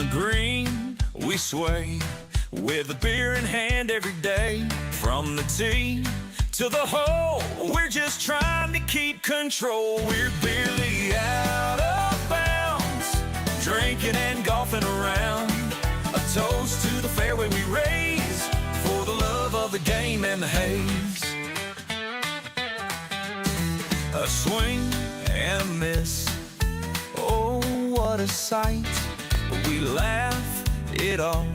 the green, we sway with a beer in hand every day. From the tee to the hole, we're just trying to keep control. We're barely out of bounds, drinking and golfing around. A toast to the fairway we raise, for the love of the game and the haze. A swing and a miss, oh what a sight. We laugh it off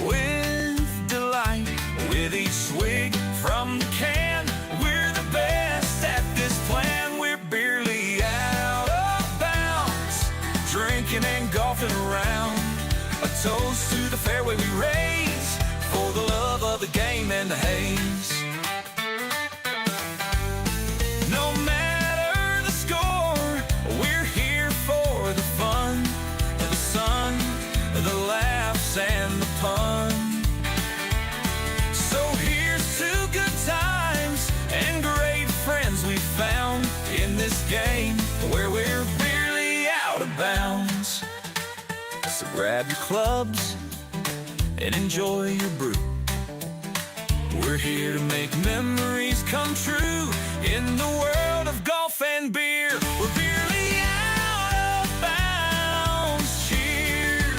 with delight. With each swig from the can, we're the best at this plan. We're barely out of bounds, drinking and golfing around. A toast to the fairway we raise, for the love of the game and the haze. No matter the score, we're here for the fun, the sun, the laughs and the pun. So here's to good times and great friends we found in this game where we're barely out of bounds. So grab your clubs and enjoy your brew. We're here to make memories come true in the world of golf and beer. We're barely out of bounds. Cheers.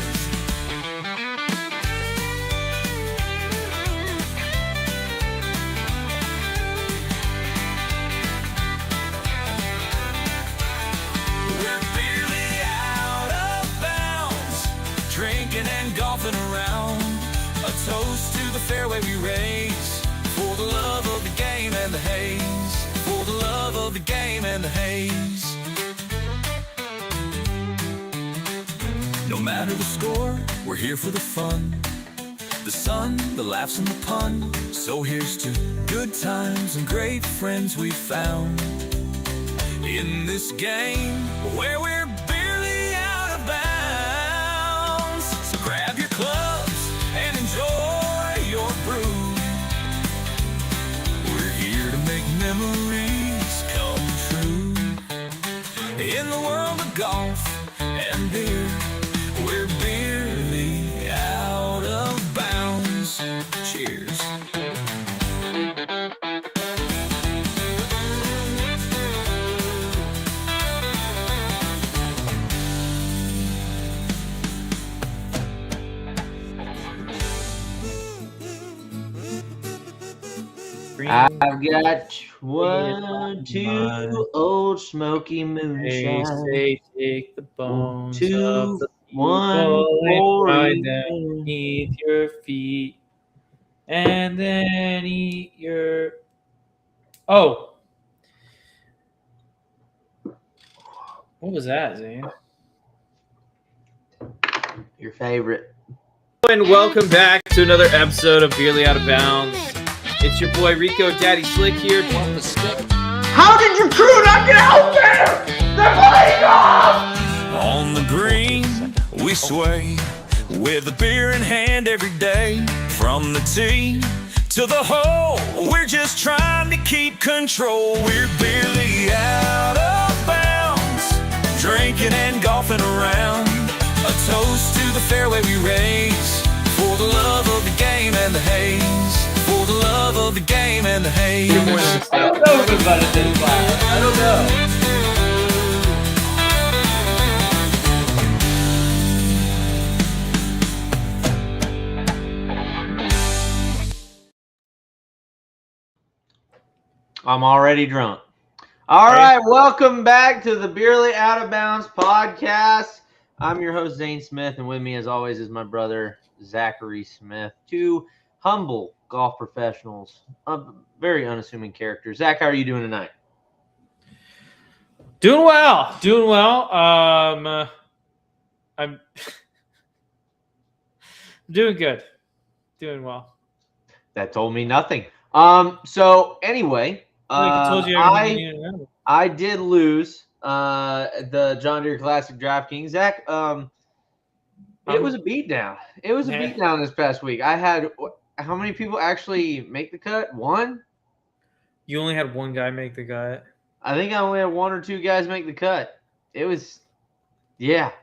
We're barely out of bounds, drinking and golfing around. A toast to the fairway we raise, for the love of the game and the haze. For the love of the game and the haze. No matter the score, we're here for the fun, the sun, the laughs and the pun. So here's to good times and great friends we found in this game where we're barely out of bounds. So grab your clubs and enjoy your brew. We're here to make memories come true in the world of golf and beer. We're barely out of bounds. Cheers. I've got 1, 2 old smoky moonshine. They take the bones 2, of the 1 people and for fry you. them beneath your feet, and then eat your. Oh, what was that, Zane? Your favorite. And welcome back to another episode of Barely Out of Bounds. It's your boy Rico Daddy Slick here. How did your crew not get out there? They're playing golf! On the green, we sway with a beer in hand every day. From the tee to the hole, we're just trying to keep control. We're barely out of bounds, drinking and golfing around. A toast to the fairway we raise, for the love of the game and the haze. For the love of the game and the haze. I don't know if it's about to this live. I don't know. I'm already drunk. All right, welcome back to the Barely Out of Bounds podcast. I'm your host, Zane Smith, and with me, as always, is my brother, Zachary Smith. Two humble golf professionals, very unassuming characters. Zach, how are you doing tonight? Doing well. I'm doing good. Doing well. That told me nothing. So anyway, I told you everything. I did lose the John Deere Classic DraftKings. Zach, it was a beatdown. It was a beatdown this past week. I had how many people actually make the cut? One? You only had one guy make the cut. I think I only had one or two guys make the cut. It was, yeah.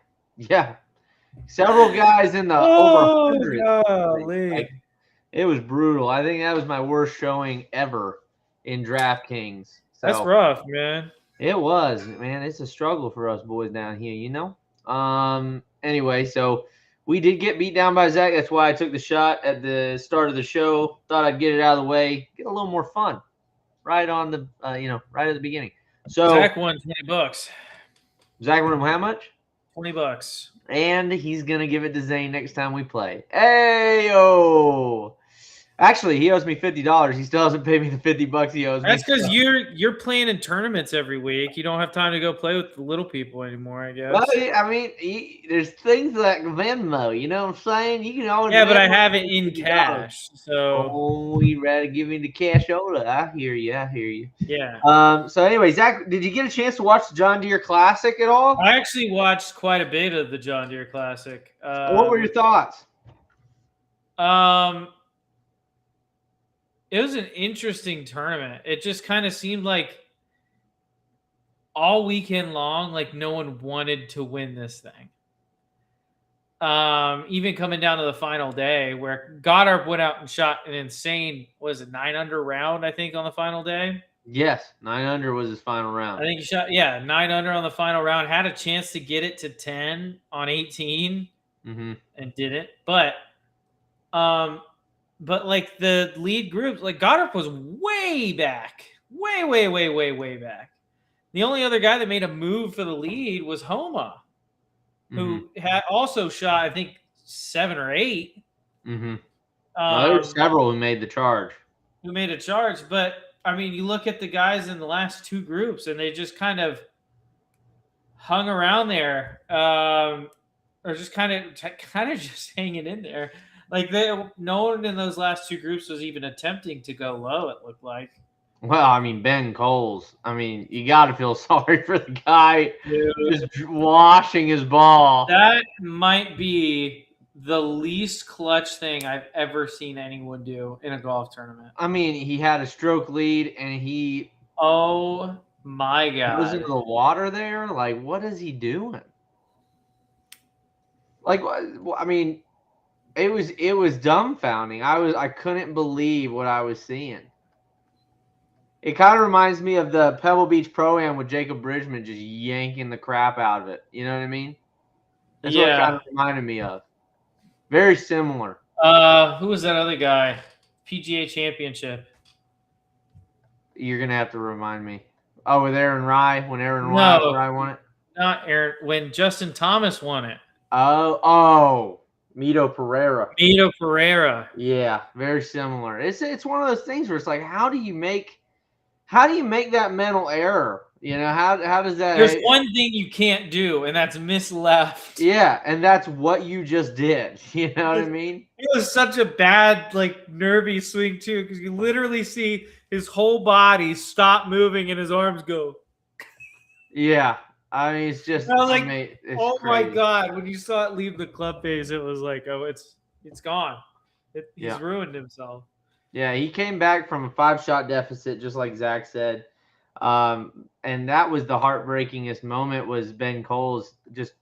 Several guys in the over 100. golly. Like, it was brutal. I think that was my worst showing ever in DraftKings. So That's rough, man. it was, man. It's a struggle for us boys down here, Anyway, so we did get beat down by Zach. That's why I took the shot at the start of the show. Thought I'd get it out of the way, get a little more fun, right on the, right at the beginning. So Zach won $20. Zach won how much? $20. And he's gonna give it to Zane next time we play. Hey-o! Actually, he owes me $50. He still hasn't paid me the $50 he owes me. That's because you're playing in tournaments every week. You don't have time to go play with the little people anymore, I guess. Well, I mean, there's things like Venmo. You know what I'm saying? You can always. Yeah, but I have it in cash, so. Oh, you rather give me the cashola? I hear you. Yeah. So anyway, Zach, did you get a chance to watch the John Deere Classic at all? I actually watched quite a bit of the John Deere Classic. What were your thoughts? It was an interesting tournament. It just kind of seemed like all weekend long, like no one wanted to win this thing. Even coming down to the final day where Gotterup went out and shot an insane, 9-under round, I think, on the final day. Yes, 9-under was his final round. I think he shot, 9-under on the final round. Had a chance to get it to 10 on 18 and didn't. But like the lead groups, like Gotterup was way back, way back. The only other guy that made a move for the lead was Homa, who had also shot, I think, 7 or 8. There were several who made the charge. But I mean, you look at the guys in the last two groups, and they just kind of hung around there, or just kind of just hanging in there. Like no one in those last two groups was even attempting to go low, it looked like. Well, I mean, Ben Coles. I mean, you got to feel sorry for the guy just washing his ball. That might be the least clutch thing I've ever seen anyone do in a golf tournament. I mean, he had a stroke lead, and he... Oh, my God. Was in the water there? Like, what is he doing? Like, I mean... It was dumbfounding. I couldn't believe what I was seeing. It kind of reminds me of the Pebble Beach Pro-Am with Jacob Bridgman just yanking the crap out of it. You know what I mean? That's what it kind of reminded me of. Very similar. Who was that other guy? PGA Championship. You're gonna have to remind me. Oh, with Aaron Rye, when Aaron Rye won it? Not Aaron, when Justin Thomas won it. Oh. Mito Pereira. Yeah, very similar. It's one of those things where it's like, how do you make that mental error? You know, how does that? There's one thing you can't do, and that's miss left. Yeah, and that's what you just did. You know what I mean? It was such a bad, like, nervy swing too, because you literally see his whole body stop moving and his arms go. Yeah. I mean, it's just. I was like, it's my crazy. God! When you saw it leave the club face, it was like, oh, it's gone. He's ruined himself. Yeah, he came back from a 5-shot deficit, just like Zach said, and that was the heartbreakingest moment. Was Ben Coles just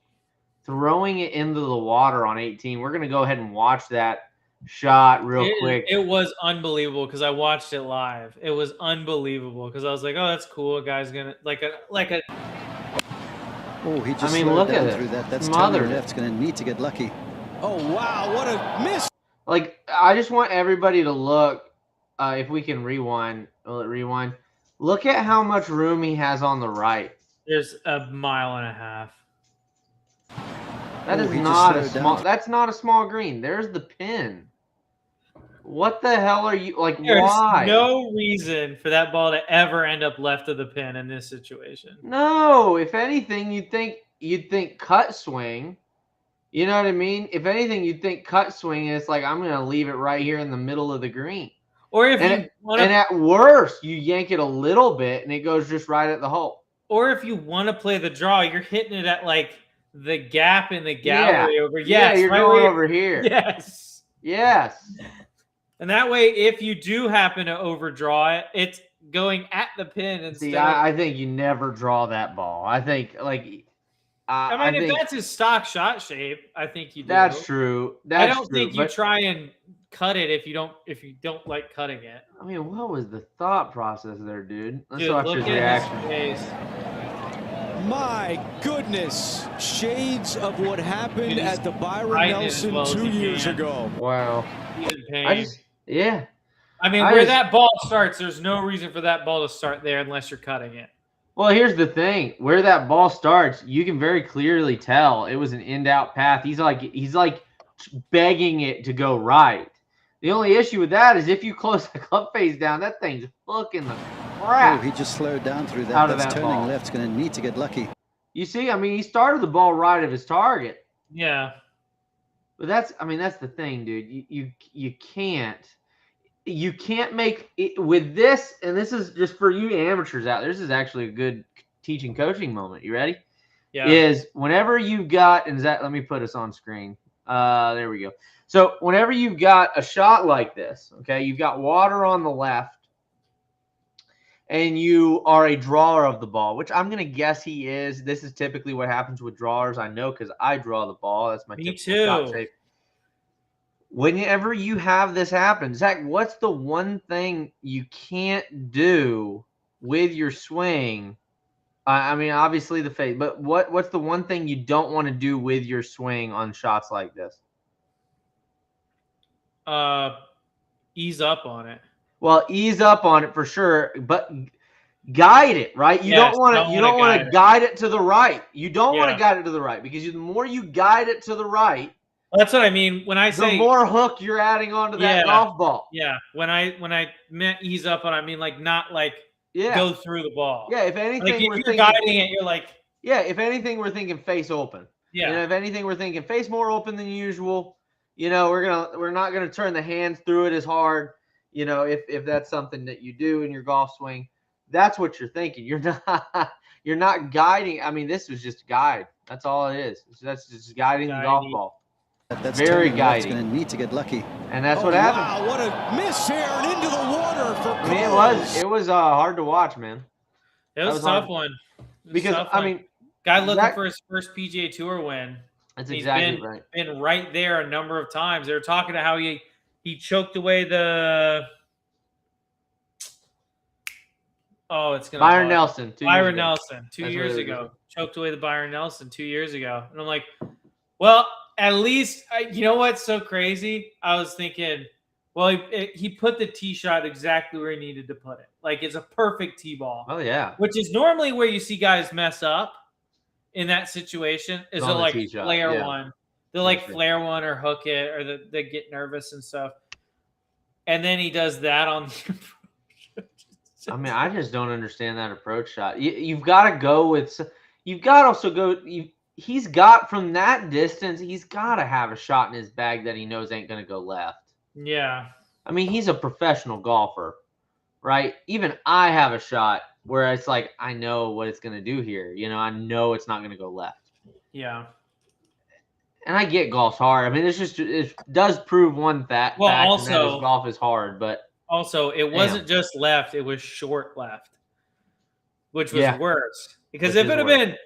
throwing it into the water on 18. We're gonna go ahead and watch that shot real quick. It was unbelievable because I watched it live. It was unbelievable because I was like, oh, that's cool. A guy's gonna like a. Oh, he just look down at it. through that. That's Mother. left's going to need to get lucky. Oh, wow, what a miss. Like, I just want everybody to look, if we can rewind. Will it rewind? Look at how much room he has on the right. There's a mile and a half. That is not a small. That's not a small green. There's the pin. What the hell are you like? There's why? no reason for that ball to ever end up left of the pin in this situation. No, if anything, you'd think cut swing. You know what I mean? If anything, you'd think cut swing. It's like, I'm gonna leave it right here in the middle of the green. Or if and at worst, you yank it a little bit and it goes just right at the hole. Or if you want to play the draw, you're hitting it at like the gap in the gallery over. Yes, yeah, you're going over here. Yes. Yes. And that way, if you do happen to overdraw it, it's going at the pin instead. See, I think you never draw that ball. I think I mean, if think that's his stock shot shape, I think you do. that's true. I That's don't true. think you try and cut it if you don't like cutting it. I mean, what was the thought process there, dude? Let's Dude, watch look his at reaction. his face. My goodness. Shades of what happened Dude, he's at the Byron fighting it as Nelson well as 2 he years can. ago. Wow. He's in pain. I mean, I where just- that ball starts, there's no reason for that ball to start there unless you're cutting it. Well, here's the thing. Where that ball starts, you can very clearly tell it was an in-out path. He's like begging it to go right. The only issue with that is if you close the club face down, that thing's hooking the crap. Oh, he just slowed down through that. Out of That's that turning ball. left's going to need to get lucky. You see, I mean, he started the ball right of his target. Yeah. But that's the thing, dude. You can't make it with this, and this is just for you amateurs out there. This is actually a good teaching coaching moment. You ready? Yeah. Is whenever you've got, and Zach, let me put us on screen. There we go. So whenever you've got a shot like this, okay, you've got water on the left, and you are a drawer of the ball, which I'm gonna guess he is. This is typically what happens with drawers. I know because I draw the ball. That's my Me typical shot too. shape. Whenever you have this happen, Zach, what's the one thing you can't do with your swing? I mean, obviously the fade, but what's the one thing you don't want to do with your swing on shots like this? Ease up on it. Well, ease up on it for sure, but guide it, right? You Yes, don't want to guide it to the right. You don't want Yeah. to guide it to the right because the more you guide it to the right, That's what I mean when I the say more hook you're adding onto that Yeah. golf ball. yeah. When I meant ease up on, I mean like not like Yeah. go through the ball. Yeah, if anything, Like if we're you're thinking, guiding it, you're like if anything, we're thinking face open. yeah. You know, if anything, we're thinking face more open than usual. You know, we're not gonna turn the hands through it as hard. You know, if that's something that you do in your golf swing, that's what you're thinking. You're not guiding. I mean, this was just a guide. That's all it is. That's just guiding the golf Guiding. ball, That's Very turning left's guiding. going to need to get lucky. and that's Oh, what happened. wow, what a miss here and into the water for I mean, Coles. it was hard to watch, man. It was was a tough hard. one. It was a Because tough I one. mean, guy looking Zach- for his first PGA Tour win. that's He's exactly right. been right there a number of times. They were talking to how he choked away the it's gonna Byron bug. Nelson. 2 years Byron ago. Nelson 2 That's years what it ago is. choked away the Byron Nelson 2 years ago, and I'm like, well, at least you know what's so crazy? I was thinking, well, he put the tee shot exactly where he needed to put it. Like it's a perfect tee ball, Oh yeah. which is normally where you see guys mess up in that situation. Is On they'll the like tee shot, flare yeah. one, they'll like That's it. flare one or hook it, or they get nervous and stuff. And then he does that on the I mean, I just don't understand that approach shot. You've got to go with. You've got to also go. He's got from that distance. He's got to have a shot in his bag that he knows ain't going to go left. yeah. I mean, he's a professional golfer, right? Even I have a shot where it's like I know what it's going to do here. You know, I know it's not going to go left. Yeah. And I get golf's hard. I mean, it does prove one fact. Well, fact, and that also- is golf is hard, but Also, it wasn't just left; it was short left, which was Yeah. worse. Because Which if is it had worse. been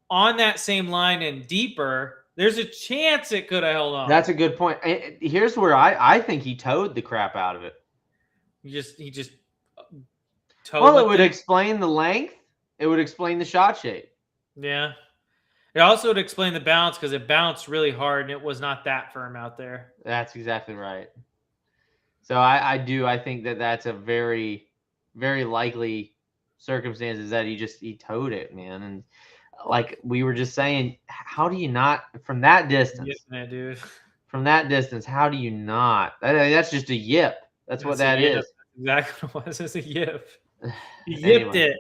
on that same line and deeper, there's a chance it could have held on. that's a good point. Here's where I think he towed the crap out of it. he just Well, it would it. explain the length. It would explain the shot shape. Yeah. It also would explain the bounce because it bounced really hard and it was not that firm out there. That's exactly right. So I think that's a very, very likely circumstances that he towed it, man. And like we were just saying, how do you not from that distance? Yeah, dude. From that distance, how do you not? That's just a yip. That's what that a yip. is. That's exactly what it was. It's a yip. He Anyway. yipped it.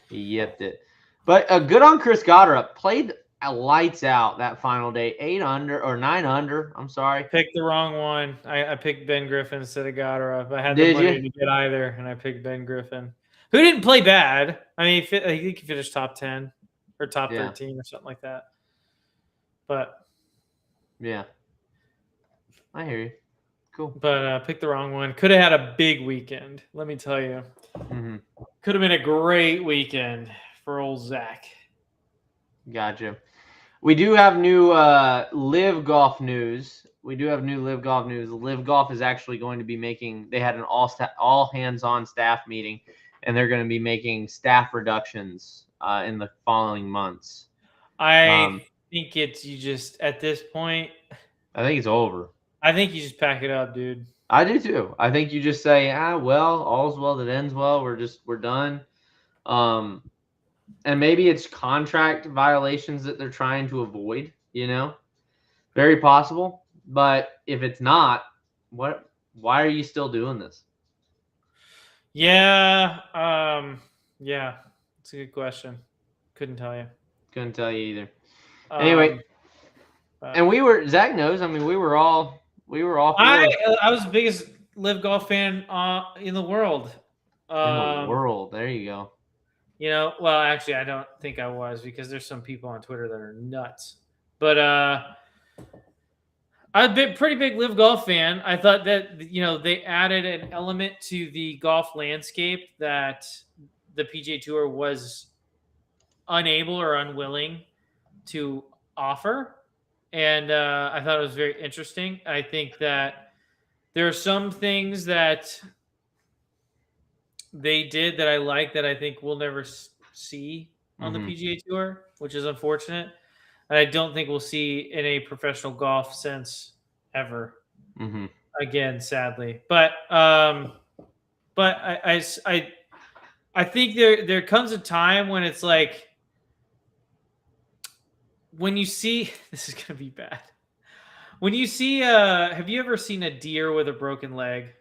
He yipped it. But good on Chris Gotterup. Played lights out that final day. 8 under or 9 under. I'm sorry. Picked the wrong one. I picked Ben Griffin instead of Gotterup. I had Did the money you? to get either, and I picked Ben Griffin, who didn't play bad. I mean, I think he finished top 10 or top Yeah. 13 or something like that. But Yeah. I hear you. Cool. picked the wrong one. Could have had a big weekend. Let me tell you, Mm-hmm. could have been a great weekend for old Zach. Gotcha. We do have new live golf news. Live Golf is actually going to be making. They had an all hands on staff meeting, and they're going to be making staff reductions in the following months. I think you just at this point. I think it's over. I think you just pack it up, dude. I do too. I think you just say, well, all's well that ends well. We're done. And maybe it's contract violations that they're trying to avoid, very possible. But if it's not, why are you still doing this? Yeah. Yeah. It's a good question. Couldn't tell you. Couldn't tell you either. Anyway, and Zach knows. I mean, we were all. I was the biggest live golf fan in the world. There you go. Well, actually, I don't think I was, because there's some people on Twitter that are nuts. But I'm a pretty big live golf fan. I thought that they added an element to the golf landscape that the PGA Tour was unable or unwilling to offer. And I thought it was very interesting. I think that there are some things that they did that I like that I think we'll never see on the PGA Tour, which is unfortunate. And I don't think we'll see in a professional golf sense ever again, sadly. But I think there comes a time when it's like, when you see, this is going to be bad. When you see, have you ever seen a deer with a broken leg?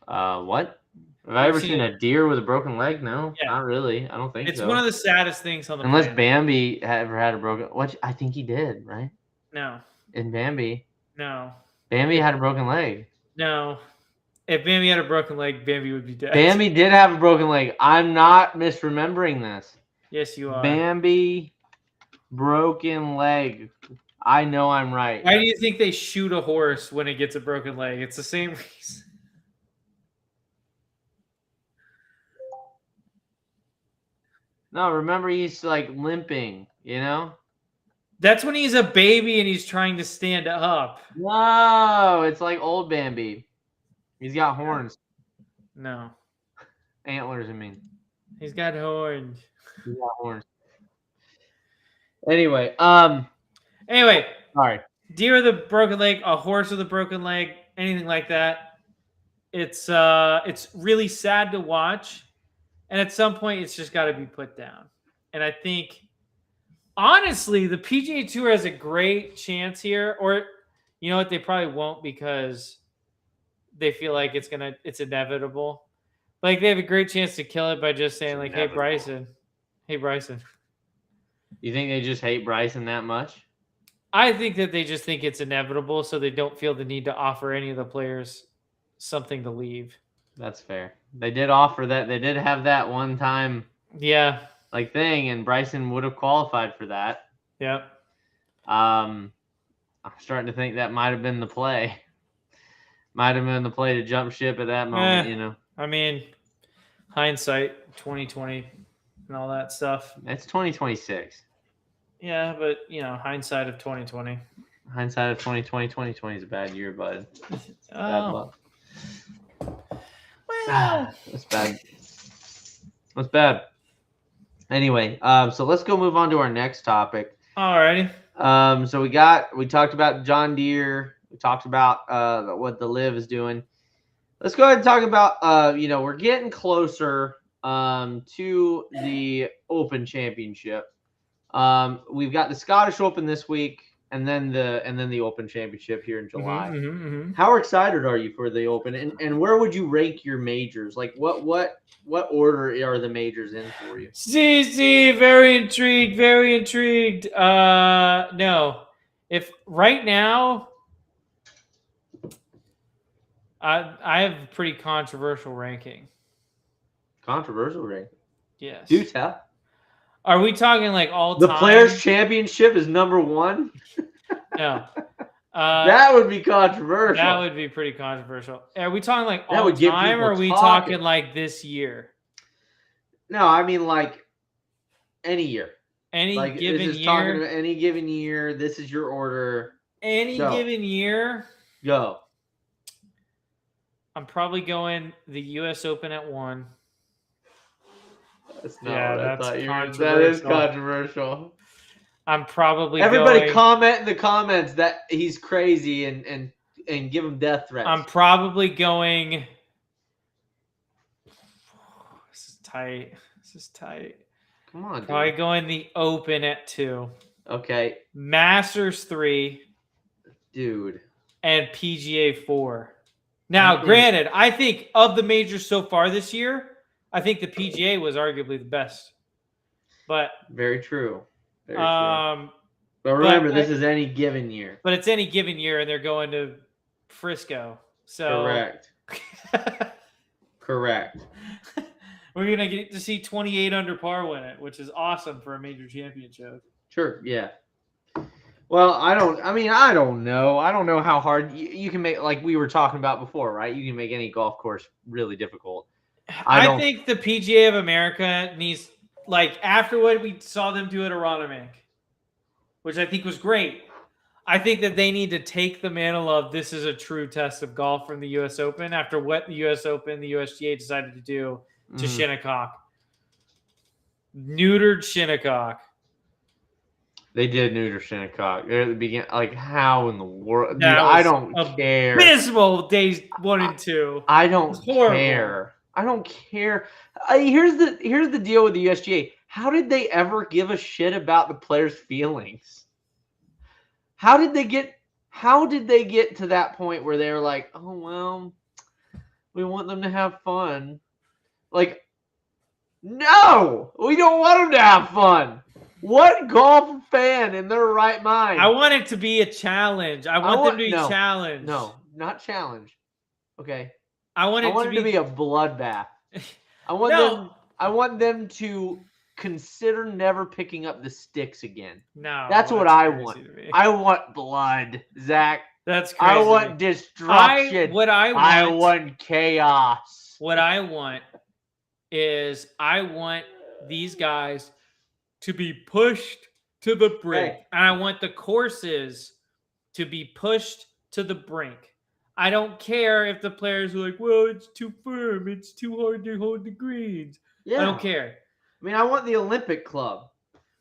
What? Have I ever seen a deer with a broken leg? No, Yeah. Not really. I don't think It's so. one of the saddest things on the Unless planet. Bambi ever had a broken. What? I think he did, right? No. In Bambi. No. Bambi had a broken leg. No. If Bambi had a broken leg, Bambi would be dead. Bambi did have a broken leg. I'm not misremembering this. Yes, you are. Bambi, broken leg. I know I'm right. Why do you think they shoot a horse when it gets a broken leg? It's the same reason. No, remember he's like limping, That's when he's a baby and he's trying to stand up. No, it's like old Bambi. He's got horns. No. Antlers, I mean. He's got horns. He's got horns. Anyway, sorry. Deer with a broken leg, a horse with a broken leg, anything like that. It's really sad to watch. And at some point it's just got to be put down. And I think honestly, the PGA Tour has a great chance here, or you know what, they probably won't, because they feel like it's inevitable. Like, they have a great chance to kill it by just saying, like, hey Bryson. You think they just hate Bryson that much? I think that they just think it's inevitable, so they don't feel the need to offer any of the players something to leave. That's fair. They did offer that. They did have that one time thing, and Bryson would have qualified for that. Yep. I'm starting to think that might have been the play. Might have been the play to jump ship at that moment, I mean, hindsight, 2020 and all that stuff. It's 2026. Yeah, but, hindsight of 2020. Hindsight of 2020. 2020 is a bad year, bud. Bad luck. Well, that's bad. That's bad. Anyway, so let's go move on to our next topic. Alrighty. So we talked about John Deere. We talked about what the Live is doing. Let's go ahead and talk about we're getting closer to the Open Championship. We've got the Scottish Open this week, and then the Open Championship here in July. How excited are you for the Open, and where would you rank your majors? Like what order are the majors in for you? See, very intrigued. No, if right now, I have a pretty controversial ranking. Controversial ranking? Yes. Do tell. Are we talking like all the time? The Players Championship is number 1? No. That would be controversial. That would be pretty controversial. Are we talking like that all would time, or are we talking like this year? No, I mean like any year. Any Like given it's just talking year. about any given year. This is your order. Any Go. given year. Go. I'm probably going the U.S. Open at 1. That's not Yeah, what I that's thought you were. That is controversial. controversial. I'm probably Everybody going. comment in the comments that he's crazy and give him death threats. I'm probably going. This is tight. This is tight. Come on, Probably dude. going the Open at 2. Okay, Masters 3 dude. and PGA 4. Now, I think- granted, I think of the majors so far this year, I think the PGA was arguably the best. But Very true. Very true. But but remember, this is any given year. but it's any given year, and they're going to Frisco. So Correct. Correct. we're gonna get to see 28 under par win it, which is awesome for a major championship. Sure. Yeah. Well, I don't know. I don't know how hard you can make, like we were talking about before, right? You can make any golf course really difficult. I think the PGA of America needs, like, after what we saw them do at Aronimink, which I think was great. I think that they need to take the mantle of this is a true test of golf from the U.S. Open after what the U.S. Open, the USGA decided to do to Shinnecock. Neutered Shinnecock. They did neuter Shinnecock. They're at the beginning. Like, how in the world? Dude, That I was don't care. Abysmal days 1 and 2. I don't It's horrible. care. I don't care. Here's the deal with the USGA. How did they ever give a shit about the players' feelings? How did they get to that point where they're like, oh well, we want them to have fun? Like, no, we don't want them to have fun. What golf fan in their right mind? I want it to be a challenge. I want them to be challenged. No, not challenge. Okay. I want it to be a bloodbath. I want them to consider never picking up the sticks again. No. That's what I crazy want. to me. I want blood, Zach. That's crazy. I want destruction. I want chaos. What I want is I want these guys to be pushed to the brink. Hey. And I want the courses to be pushed to the brink. I don't care if the players are like, well, it's too firm. It's too hard to hold the greens. Yeah. I don't care. I mean, I want the Olympic Club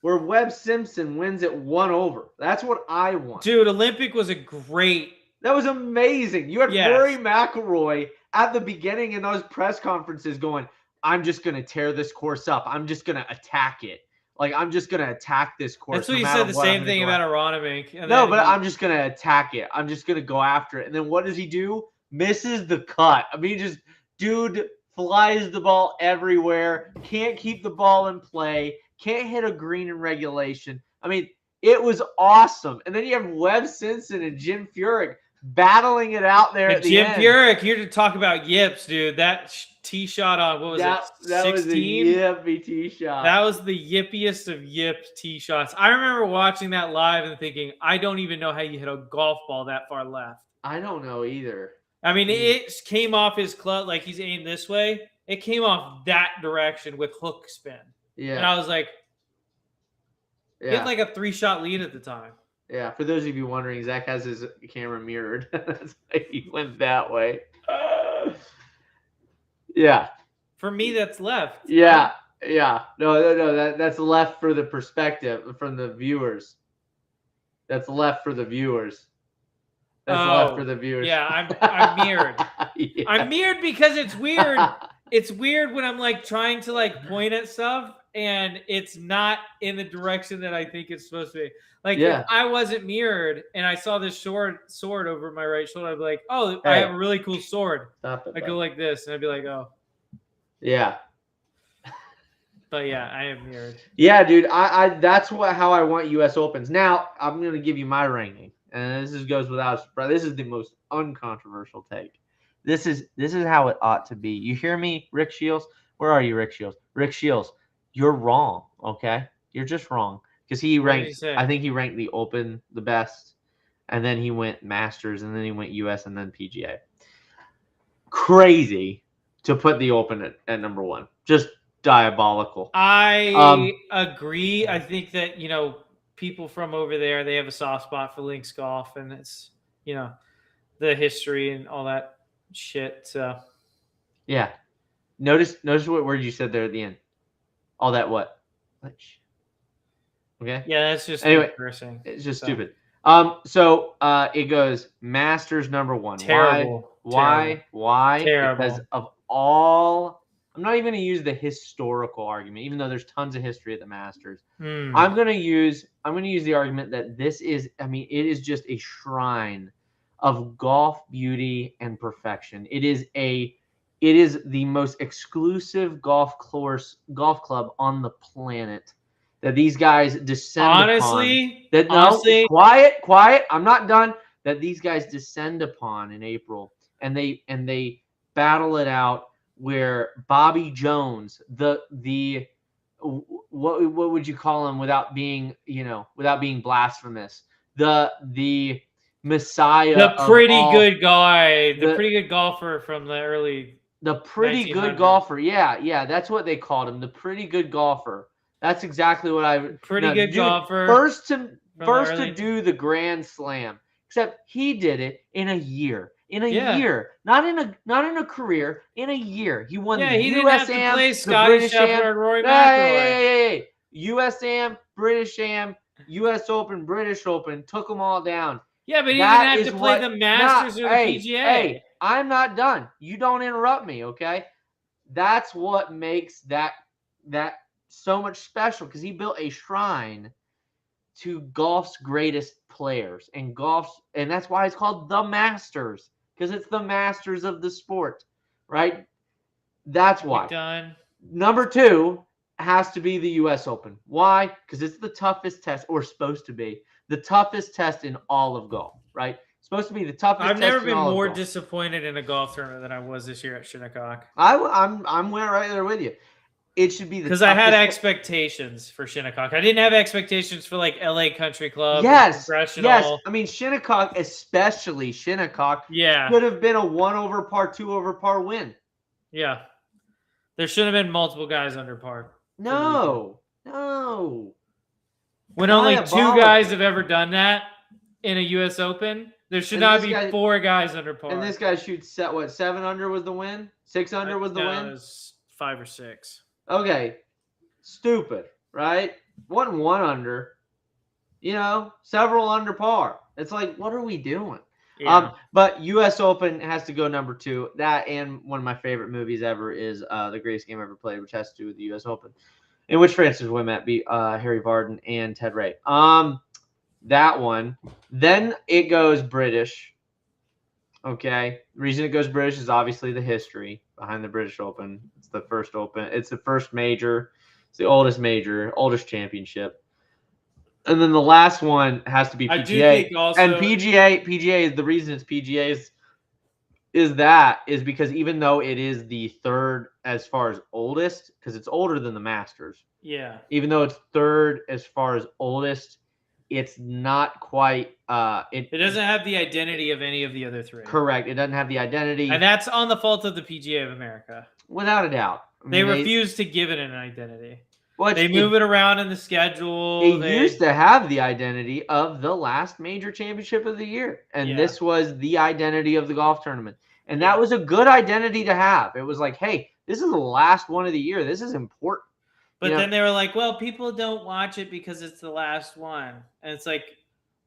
where Webb Simpson wins it 1 over. That's what I want. Dude, Olympic was a great. That was amazing. You had Yes. Rory McIlroy at the beginning in those press conferences going, I'm just going to tear this course up. I'm just going to attack it. Like, I'm just going to attack this course. That's what you said the same thing about Aronimink. No, but I'm just going to attack it. I'm just going to go after it. And then what does he do? Misses the cut. I mean, dude flies the ball everywhere. Can't keep the ball in play. Can't hit a green in regulation. I mean, it was awesome. And then you have Webb Simpson and Jim Furyk battling it out there at the Jim end. Furyk, here to talk about yips, dude. That tee shot on, what was it, 16? That was a yippee tee shot. That was the yippiest of yipped tee shots. I remember watching that live and thinking, I don't even know how you hit a golf ball that far left. I don't know either. I mean, it came off his club, like he's aimed this way. It came off that direction with hook spin. Yeah. And I was like, he Yeah. had like a 3-shot lead at the time. Yeah, for those of you wondering, Zach has his camera mirrored. That's why he went that way. Yeah. For me, that's left. Yeah. Yeah. No. That's left for the perspective from the viewers. That's left for the viewers. That's left for the viewers. Yeah, I'm mirrored. Yeah. I'm mirrored because it's weird. It's weird when I'm like trying to like point at stuff and it's not in the direction that I think it's supposed to be. Like if I wasn't mirrored and I saw this sword over my right shoulder, I'd be like, oh, I have a really cool sword. Stop it. I go like this and I'd be like, oh. Yeah. But yeah, I am mirrored. Yeah, dude. I that's how I want US Opens. Now I'm gonna give you my ranking. And this goes without, this is the most uncontroversial take. This is how it ought to be. You hear me, Rick Shields? Where are you, Rick Shields? Rick Shields, you're wrong, okay? You're just wrong. Because he ranked, I think he ranked the Open the best, and then he went Masters, and then he went US, and then PGA. Crazy to put the Open at number 1. Just diabolical. I agree. I think that, people from over there, they have a soft spot for links golf, and it's, the history and all that shit. So Yeah. Notice what word you said there at the end. All that what? Okay. yeah, that's just Anyway, cursing. it's just So, stupid. So it goes Masters #1. Terrible. Why? Terrible. Because of all. I'm not even going to use the historical argument, even though there's tons of history at the Masters. I'm going to use the argument that this is. I mean, it is just a shrine of golf beauty and perfection. It is the most exclusive golf club on the planet that these guys descend honestly, upon. Quiet. I'm not done. That these guys descend upon in April, and they battle it out. Where Bobby Jones, the what would you call him without being blasphemous? The Messiah, the pretty good guy, the pretty good golfer from the early. The pretty good golfer. Yeah, that's what they called him. The pretty good golfer. That's exactly what golfer. First to do the Grand Slam. Except he did it in a year. Year. Not in a career. In a year. He won the USAM, didn't have to play the Scotty British Am. Scheffler and Rory McIlroy. USAM, British Am, US Open, British Open. Took them all down. Yeah, but he didn't have to play the Masters or the PGA. Hey, I'm not done. You don't interrupt me, okay? That's what makes that so much special, because he built a shrine to golf's greatest players and that's why it's called the Masters, because it's the masters of the sport, right? That's why. Done. Number 2 has to be the US Open. Why? Because it's the toughest test, or supposed to be the toughest test in all of golf, right? Supposed to be the toughest. I've never been more disappointed in a golf tournament than I was this year at Shinnecock. I'm went right there with you. It should be because I had expectations for Shinnecock. I didn't have expectations for like LA Country Club. Yes. Professional. I mean, Shinnecock, especially Shinnecock, yeah, could have been a 1 over par, 2 over par win. Yeah, there should have been multiple guys under par. No. When only 2 guys have ever done that in a U.S. Open, there should not be 4 guys under par. And this guy shoots 7 under was the win? 6 under was the win? It was 5 or 6. Okay. Stupid, right? 1 under. Several under par. It's like, what are we doing? Yeah. But U.S. Open has to go number 2. That, and one of my favorite movies ever is The Greatest Game Ever Played, which has to do with the U.S. Open, in which Francis Ouimet beat Harry Vardon and Ted Ray. That one. Then it goes British. Okay. The reason it goes British is obviously the history behind the British Open. It's the first Open. It's the first major. It's the oldest major, oldest championship. And then the last one has to be PGA. I do think also, and PGA is the reason it's PGA is because even though it is the third as far as oldest, because it's older than the Masters. Yeah. Even though it's third as far as oldest, it's not quite. It doesn't have the identity of any of the other 3. Correct. It doesn't have the identity, and that's on the fault of the PGA of America, without a doubt. They refuse to give it an identity. Well, they move it around in the schedule. It used to have the identity of the last major championship of the year, and this was the identity of the golf tournament, and that was a good identity to have. It was like, hey, this is the last one of the year. This is important. But then they were like, well, people don't watch it because it's the last one. And it's like,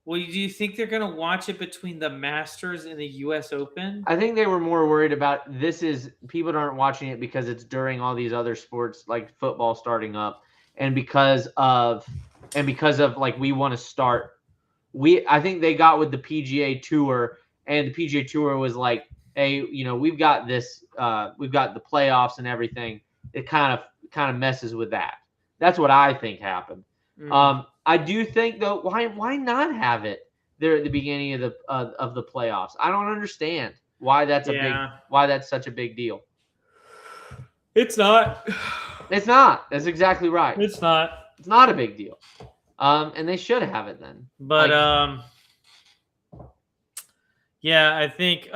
well, do you think they're going to watch it between the Masters and the U.S. Open? I think they were more worried about people aren't watching it because it's during all these other sports like football starting up. And because of like, we want to start. I think they got with the PGA Tour, and the PGA Tour was like, hey, we've got this, we've got the playoffs and everything. It kind of messes with that. That's what I think happened. I do think though, why not have it there at the beginning of the playoffs? I don't understand why that's such a big deal. It's not. It's not. That's exactly right. It's not. It's not a big deal. And they should have it then. But yeah, I think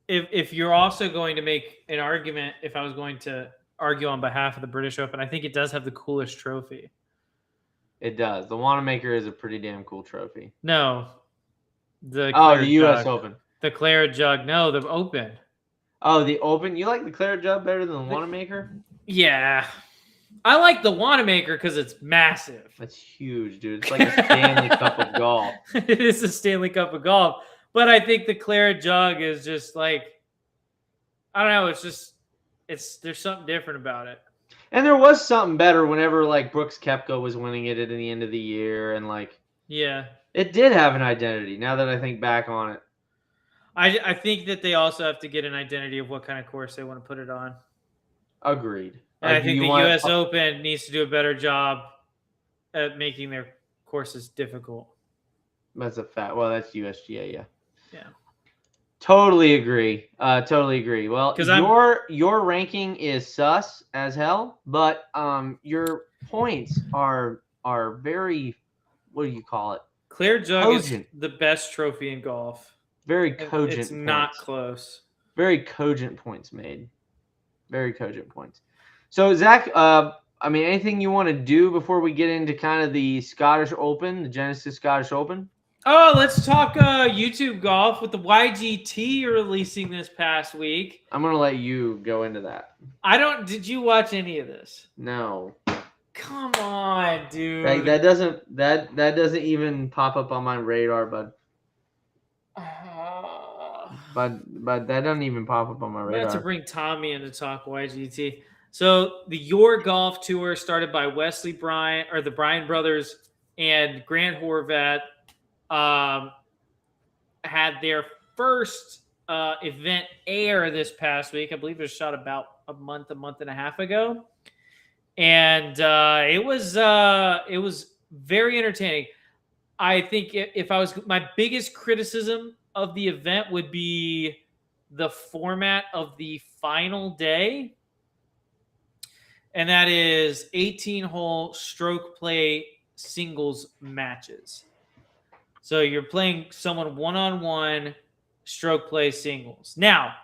if you're also going to make an argument, if I was going to argue on behalf of the British Open. I think it does have the coolest trophy. It does. The Wanamaker is a pretty damn cool trophy. No. The U.S. jug. Open. The Claret jug. No, the Open. Oh, the Open. You like the Claret jug better than the Wanamaker? Yeah. I like the Wanamaker because it's massive. That's huge, dude. It's like a Stanley Cup of golf. It is a Stanley Cup of golf. But I think the Claret jug is just like, I don't know. It's just, there's something different about it. And there was something better whenever like Brooks Koepka was winning it at the end of the year, and like it did have an identity. Now that I think back on it, I think that they also have to get an identity of what kind of course they want to put it on. Agreed. And I think the U.S. Open needs to do a better job at making their courses difficult. That's a fact. Well, that's USGA, yeah. Yeah. Totally agree. Totally agree. Well, Because your ranking is sus as hell, but your points are very, what do you call it? Claret jug Cogent. is the best trophy in golf. Very cogent. It's not points. close. Very cogent points made. Very cogent points. So Zach, I mean, anything you want to do before we get into kind of the Scottish Open, the Genesis Scottish Open? Oh, let's talk YouTube golf with the YGT releasing this past week. I'm gonna let you go into that. Did you watch any of this? No. Come on, dude. Like, that doesn't even pop up on my radar, bud. But that doesn't even pop up on my I'm radar. about to bring Tommy in to talk YGT. So the Your Golf Tour started by Wesley Bryan, or the Bryan brothers, and Grant Horvat had their first event air this past week. I believe it was shot about a month and a half ago, and it was very entertaining. I think if I was, my biggest criticism of the event would be the format of the final day, and that is 18-hole stroke play singles matches. So you're playing someone one-on-one stroke play singles. Now,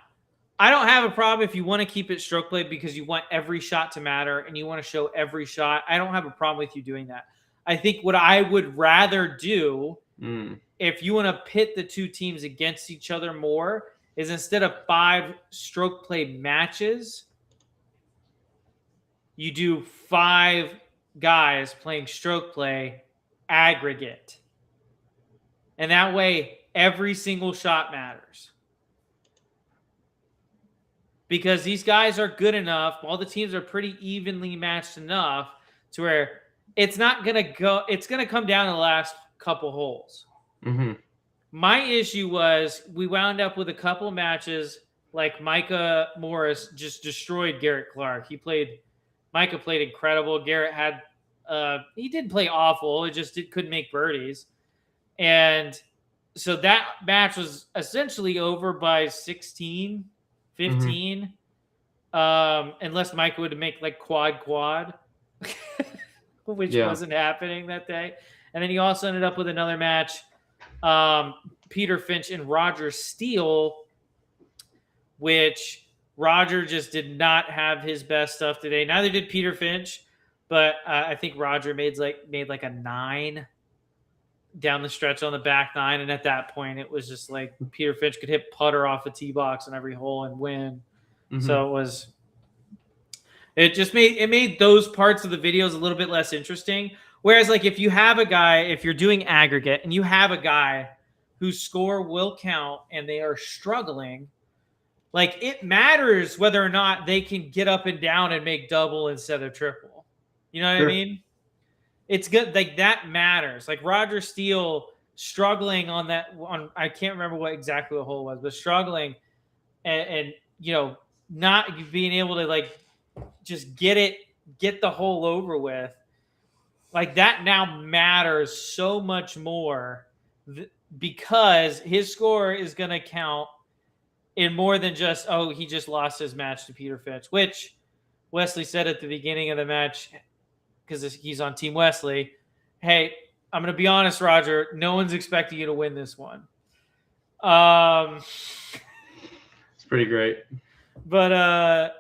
I don't have a problem if you want to keep it stroke play because you want every shot to matter and you want to show every shot. I don't have a problem with you doing that. I think what I would rather do, if you want to pit the two teams against each other more, is instead of 5 stroke play matches, you do 5 guys playing stroke play aggregate. And that way, every single shot matters. Because these guys are good enough, all the teams are pretty evenly matched enough to where it's not going to go, it's going to come down to the last couple holes. Mm-hmm. My issue was we wound up with a couple of matches like Micah Morris just destroyed Garrett Clark. Micah played incredible. Garrett had, he didn't play awful. It just couldn't make birdies. And so that match was essentially over by 16, 15, unless Micah would make like quad, which wasn't happening that day. And then he also ended up with another match, Peter Finch and Roger Steele, which Roger just did not have his best stuff today. Neither did Peter Finch, but I think Roger made like a 9 down the stretch on the back 9, and at that point it was just like Peter Finch could hit putter off a tee box on every hole and win. So it made those parts of the videos a little bit less interesting. Whereas like if you're doing aggregate and you have a guy whose score will count and they are struggling, like it matters whether or not they can get up and down and make double instead of triple. You know what I mean? It's good. Like that matters. Like Roger Steele struggling on I can't remember what exactly the hole was, but struggling and not being able to like just get the hole over with. Like that now matters so much more because his score is going to count in more than just, he just lost his match to Peter Finch, which Wesley said at the beginning of the match, because he's on Team Wesley, hey, I'm going to be honest, Roger, no one's expecting you to win this one. It's pretty great. But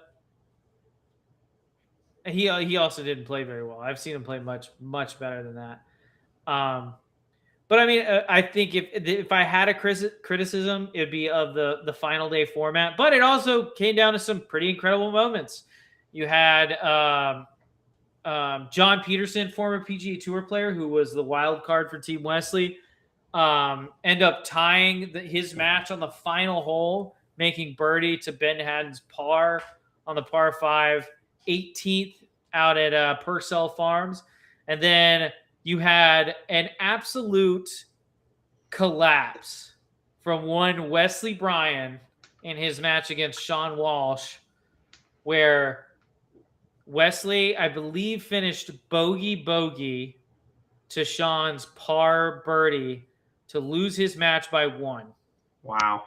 He also didn't play very well. I've seen him play much better than that. But I mean, I think if I had a criticism, it'd be of the final day format. But it also came down to some pretty incredible moments. You had John Peterson, former PGA Tour player, who was the wild card for Team Wesley, end up tying his match on the final hole, making birdie to Ben Haddon's par on the par 5, 18th out at Purcell Farms. And then you had an absolute collapse from one Wesley Bryan in his match against Sean Walsh, where Wesley, I believe, finished bogey to Sean's par birdie to lose his match by 1. Wow.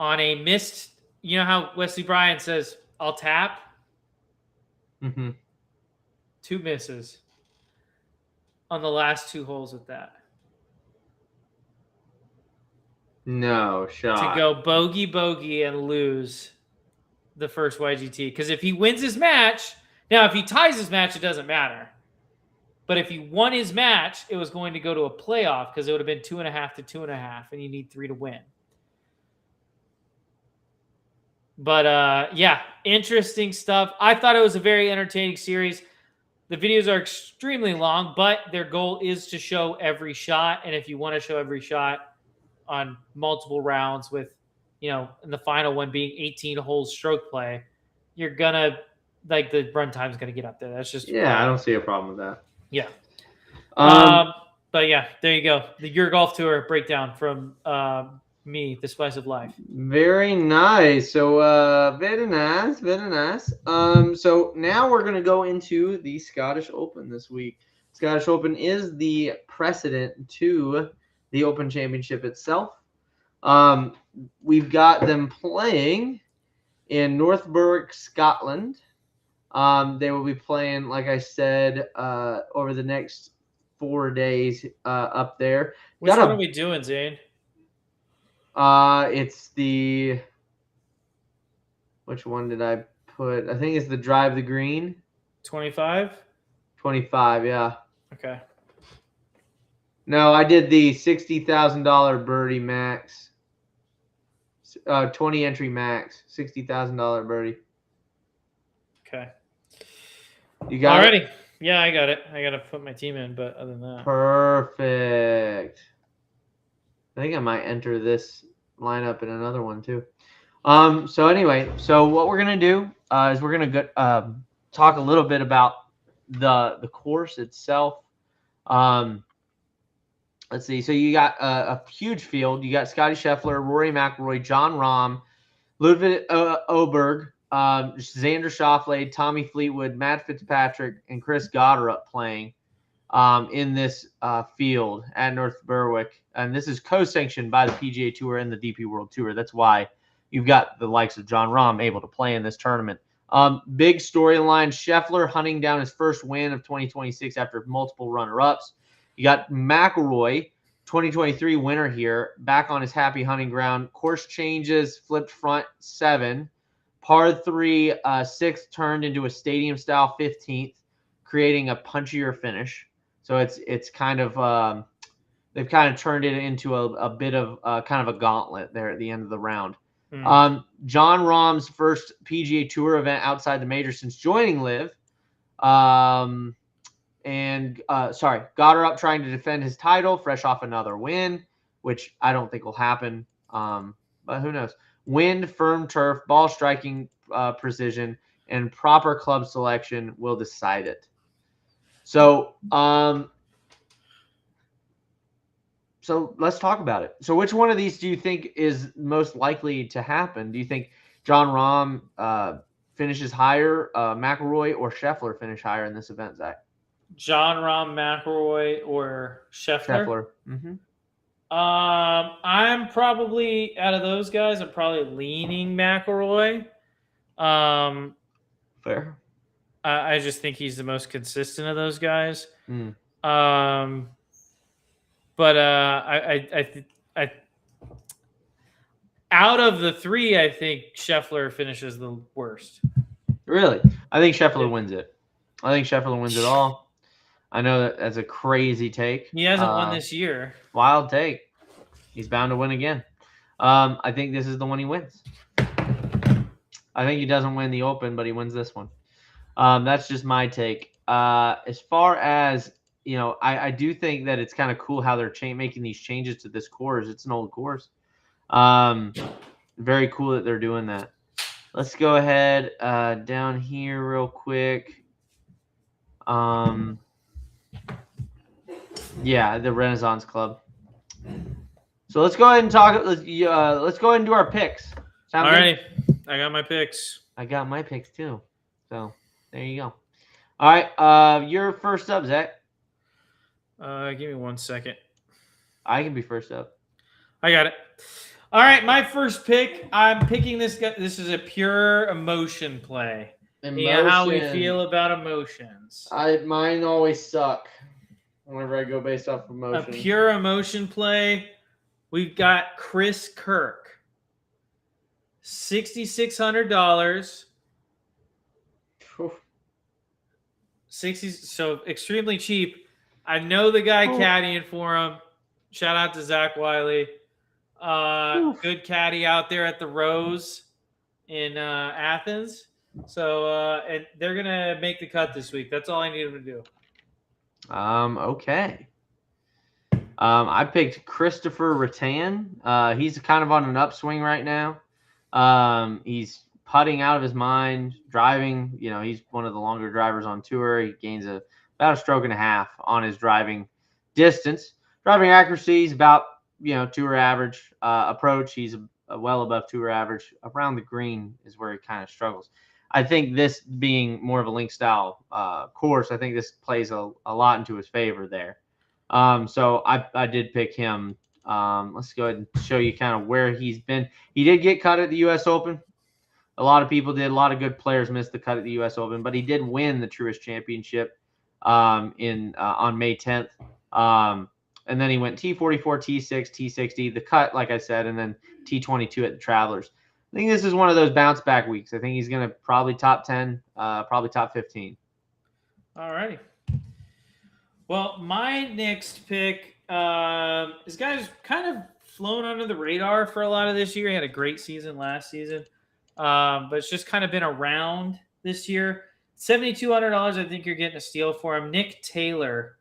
On a missed, you know how Wesley Bryan says, "I'll tap"? Mm-hmm. 2 misses on the last 2 holes with that. No shot. To go bogey and lose the first YGT. Because if he wins his match, now if he ties his match, it doesn't matter. But if he won his match, it was going to go to a playoff because it would have been 2.5 to 2.5, and you need 3 to win. But yeah, interesting stuff. I thought it was a very entertaining series. The videos are extremely long, but their goal is to show every shot. And if you want to show every shot on multiple rounds with, in the final one being 18 holes stroke play, you're going to, the run time's going to get up there. That's just... Yeah, I don't see a problem with that. Yeah. But yeah, there you go. Your golf tour breakdown from me, the Spice of Life. Very nice. So very nice, very nice. So now we're gonna go into the Scottish Open this week. Scottish Open is the precedent to the Open Championship itself. We've got them playing in North Berwick, Scotland. They will be playing, like I said, over the next 4 days up there. Which one are we doing, Zane? It's the... Which one did I put? I think it's the Drive the Green. 25? 25, yeah. Okay. No, I did the $60,000 birdie max. 20 entry max. $60,000 birdie. Okay. You got Alrighty. it? Yeah, I got it. I got to put my team in, but other than that. Perfect. I think I might enter this lineup in another one too. So anyway, so what we're gonna do is we're gonna talk a little bit about the course itself. Let's see. So you got a huge field. You got Scotty Scheffler, Rory McIlroy, John Rahm, Ludwig Oberg, Xander Schauffele, Tommy Fleetwood, Matt Fitzpatrick, and Chris Gotterup playing in this field at North Berwick. And this is co-sanctioned by the PGA Tour and the DP World Tour. That's why you've got the likes of John Rahm able to play in this tournament. Big storyline, Scheffler hunting down his first win of 2026 after multiple runner-ups. You got McIlroy, 2023 winner here, back on his happy hunting ground. Course changes, flipped front 7. Par 3, 6th turned into a stadium-style 15th, creating a punchier finish. So it's kind of they've kind of turned it into a bit of kind of a gauntlet there at the end of the round. John Rahm's first PGA Tour event outside the major since joining LIV. Gotterup trying to defend his title, fresh off another win, which I don't think will happen. But who knows? Wind, firm turf, ball striking precision, and proper club selection will decide it. So let's talk about it. So which one of these do you think is most likely to happen? Do you think John Rahm finishes higher, McIlroy or Scheffler finish higher in this event, Zach? John Rahm, McIlroy, or Scheffler? Mm-hmm. I'm probably, out of those guys, I'm probably leaning McIlroy. Fair. I just think he's the most consistent of those guys. But I out of the 3, I think Scheffler finishes the worst. Really? I think Scheffler wins it. I think Scheffler wins it all. I know that's a crazy take. He hasn't won this year. Wild take. He's bound to win again. I think this is the one he wins. I think he doesn't win the Open, but he wins this one. That's just my take. As far as, I do think that it's kind of cool how they're making these changes to this course. It's an old course. Very cool that they're doing that. Let's go ahead down here real quick. Yeah, the Renaissance Club. So let's go ahead and talk. Let's go ahead and do our picks. All right, I got my picks. I got my picks too. So there you go. All right, you're first up, Zach. Give me 1 second. I can be first up. I got it. All right, my first pick. I'm picking this guy. This is a pure emotion play. Yeah, how we feel about emotions. Mine always suck whenever I go based off emotion. A pure emotion play. We've got Chris Kirk. $6,600. 60, so extremely cheap. I know the guy caddying for him. Shout out to Zach Wiley. Good caddy out there at the Rose in Athens. So and they're gonna make the cut this week. That's all I need them to do. Okay. I picked Christopher Rattan. He's kind of on an upswing right now. He's putting out of his mind, driving. He's one of the longer drivers on tour. He gains about a stroke and a half on his driving distance. Driving accuracy is about tour average. Approach, he's well above tour average. Around the green is where he kind of struggles. I think this being more of a link style course, I think this plays a lot into his favor there. So I did pick him. Let's go ahead and show you kind of where he's been. He did get cut at the U.S. Open. A lot of people did. A lot of good players missed the cut at the U.S. Open, but he did win the Truist Championship on May 10th. And then he went T44, T6, T60, the cut, like I said, and then T22 at the Travelers. I think this is one of those bounce back weeks. I think he's going to probably top 10, probably top 15. All righty. Well, my next pick, this guy's kind of flown under the radar for a lot of this year. He had a great season last season, but it's just kind of been around this year. $7,200, I think you're getting a steal for him. Nick Taylor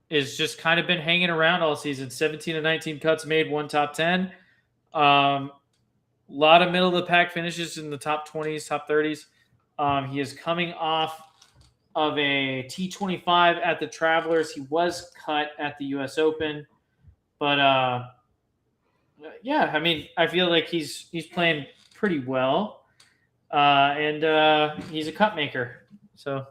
is just kind of been hanging around all season. 17 of 19 cuts made, one top 10. A lot of middle of the pack finishes in the top 20s, top 30s. He is coming off of a T25 at the Travelers. He was cut at the U.S. Open, but yeah, I mean, I feel like he's playing pretty well, and he's a cut maker. So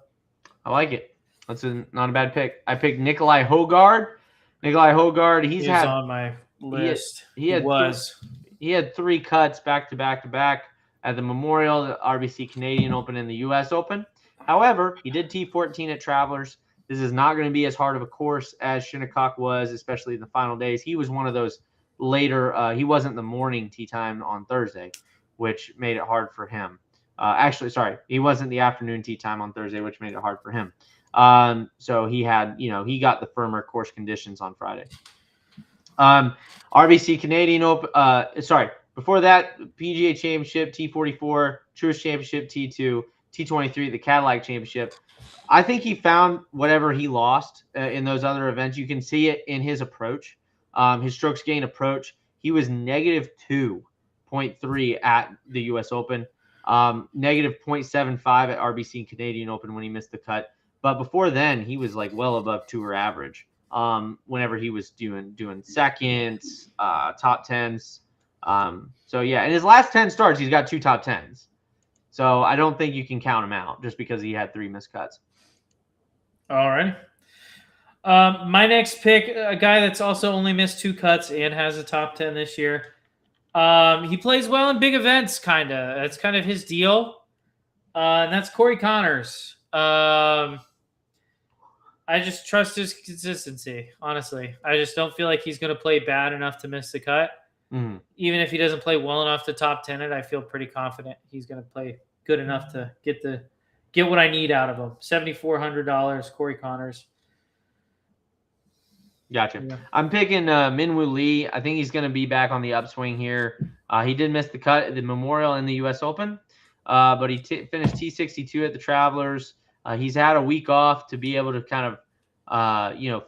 I like it. That's not a bad pick. I picked Nikolai Hogard. Nikolai Hogard, he's on my list. He had 3 cuts back to back at the Memorial, the RBC Canadian Open, and the U.S. Open. However, he did T14 at Travelers. This is not going to be as hard of a course as Shinnecock was, especially in the final days. He was one of those later. He wasn't the morning tee time on Thursday, which made it hard for him. He wasn't the afternoon tee time on Thursday, which made it hard for him. So he had, he got the firmer course conditions on Friday. RBC Canadian Open, before that, PGA Championship, T44, Truist Championship, T2, T23, the Cadillac Championship. I think he found whatever he lost in those other events. You can see it in his approach, his strokes gain approach. He was negative 2.3 at the U.S. Open, negative 0.75 at RBC Canadian Open when he missed the cut. But before then, he was like well above tour average. Whenever he was doing seconds, top 10s. So yeah, in his last 10 starts, he's got 2 top 10s. So I don't think you can count him out just because he had 3 missed cuts. All right. My next pick, a guy that's also only missed 2 cuts and has a top 10 this year. He plays well in big events, kind of. That's kind of his deal. And that's Corey Connors. I just trust his consistency, honestly. I just don't feel like he's going to play bad enough to miss the cut. Mhm. Even if he doesn't play well enough to top 10 it, I feel pretty confident he's going to play good enough to get what I need out of him. $7,400, Corey Connors. Gotcha. Yeah. I'm picking Minwoo Lee. I think he's going to be back on the upswing here. He did miss the cut at the Memorial and the U.S. Open, but he finished T62 at the Travelers. He's had a week off to be able to kind of,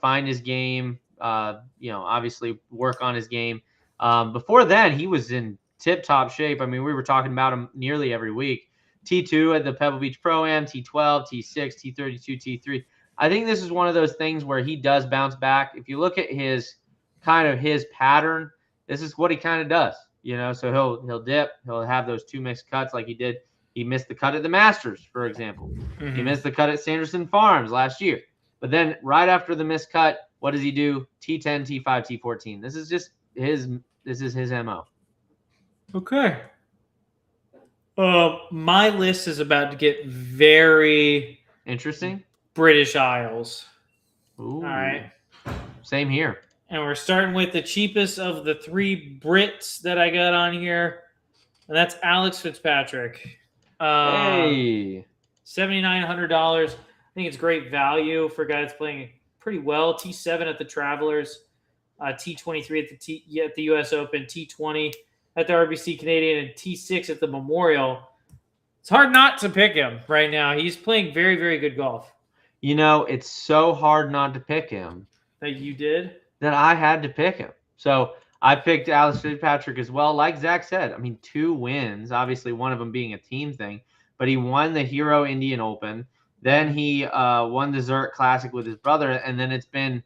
find his game, obviously work on his game. Before then, he was in tip-top shape. I mean, we were talking about him nearly every week. T2 at the Pebble Beach Pro-Am, T12, T6, T32, T3. I think this is one of those things where he does bounce back. If you look at his pattern, this is what he kind of does, so he'll dip, he'll have those two mixed cuts like he did. He missed the cut at the Masters, for example. Mm-hmm. He missed the cut at Sanderson Farms last year. But then right after the missed cut, what does he do? T10, T5, T14. This is just his MO. Okay. My list is about to get very Interesting. British Isles. Ooh. All right. Same here. And we're starting with the cheapest of the 3 Brits that I got on here. And that's Alex Fitzpatrick. Hey. $7,900. I think it's great value for a guy that's playing pretty well. T7 at the Travelers. T23 at the U.S. Open. T20 at the RBC Canadian. And T6 at the Memorial. It's hard not to pick him right now. He's playing very, very good golf. It's so hard not to pick him. That you did? That I had to pick him. So I picked Alex Fitzpatrick as well. Like Zach said, 2 wins, obviously one of them being a team thing, but he won the Hero Indian Open. Then he won the Zurich Classic with his brother, and then it's been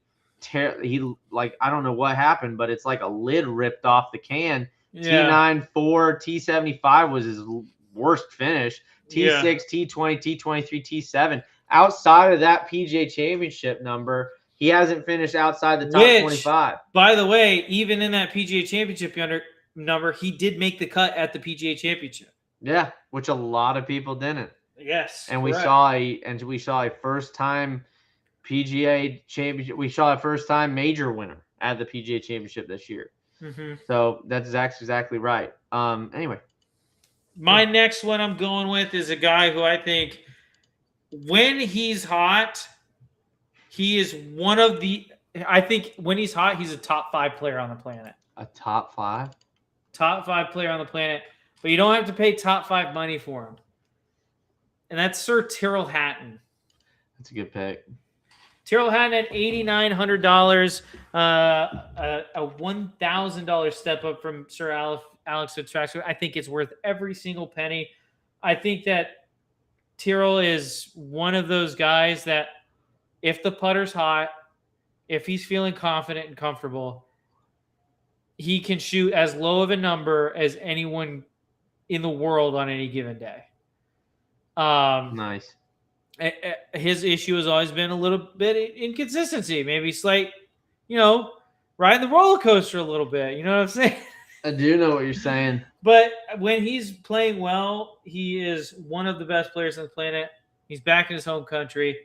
I don't know what happened, but it's like a lid ripped off the can. Yeah. T9, 4, T75 was his worst finish. T6, T20, T23, T7. Outside of that PGA Championship number, he hasn't finished outside the top 25. By the way, even in that PGA Championship number, he did make the cut at the PGA Championship. Yeah, which a lot of people didn't. Yes, and correct. we saw a first-time PGA Championship. We saw a first-time major winner at the PGA Championship this year. Mm-hmm. So that's exactly right. Anyway, my next one I'm going with is a guy who I think, when he's hot, he is one of the. I think when he's hot, he's a top 5 player on the planet. A top 5? Top 5 player on the planet, but you don't have to pay top 5 money for him. And that's Sir Tyrrell Hatton. That's a good pick. Tyrrell Hatton at $8,900, a $1,000 step up from Sir Alex Fitzpatrick. I think it's worth every single penny. I think that Tyrrell is one of those guys that if the putter's hot, if he's feeling confident and comfortable, he can shoot as low of a number as anyone in the world on any given day. Nice. His issue has always been a little bit inconsistency, maybe slight, riding the roller coaster a little bit. You know what I'm saying? I do know what you're saying. But when he's playing well, he is one of the best players on the planet. He's back in his home country,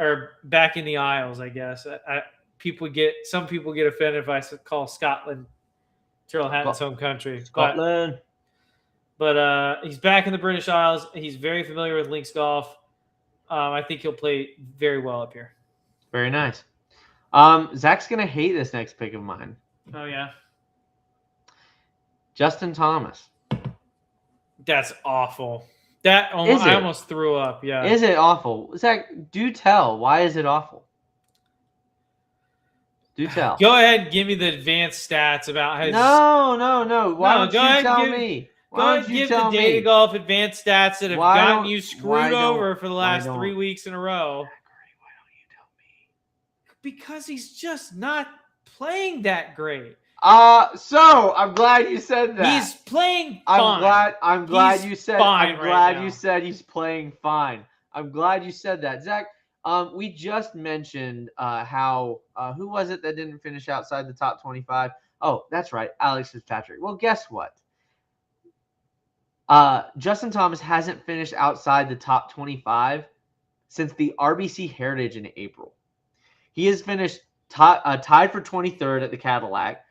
or back in the Isles, I guess. Some people get offended if I call Scotland Tyrrell Hatton's home country. Scotland. But he's back in the British Isles. He's very familiar with links golf. I think he'll play very well up here. Very nice. Zach's going to hate this next pick of mine. Oh, yeah? Justin Thomas. That's awful. I almost threw up, yeah. Is it awful? Zach, do tell. Why is it awful? Do tell. Go ahead and give me the advanced stats about his... No. Why don't you tell me? Go ahead and give the Data Golf advanced stats that have gotten you screwed over for the last 3 weeks in a row. Why don't you tell me? Because he's just not playing that great. So I'm glad you said that. He's playing fine. I'm glad you said he's playing fine. I'm glad you said that. Zach, we just mentioned how who was it that didn't finish outside the top 25? Oh, that's right, Alex Fitzpatrick. Well, guess what? Justin Thomas hasn't finished outside the top 25 since the RBC Heritage in April. He has finished tied for 23rd at the Cadillac,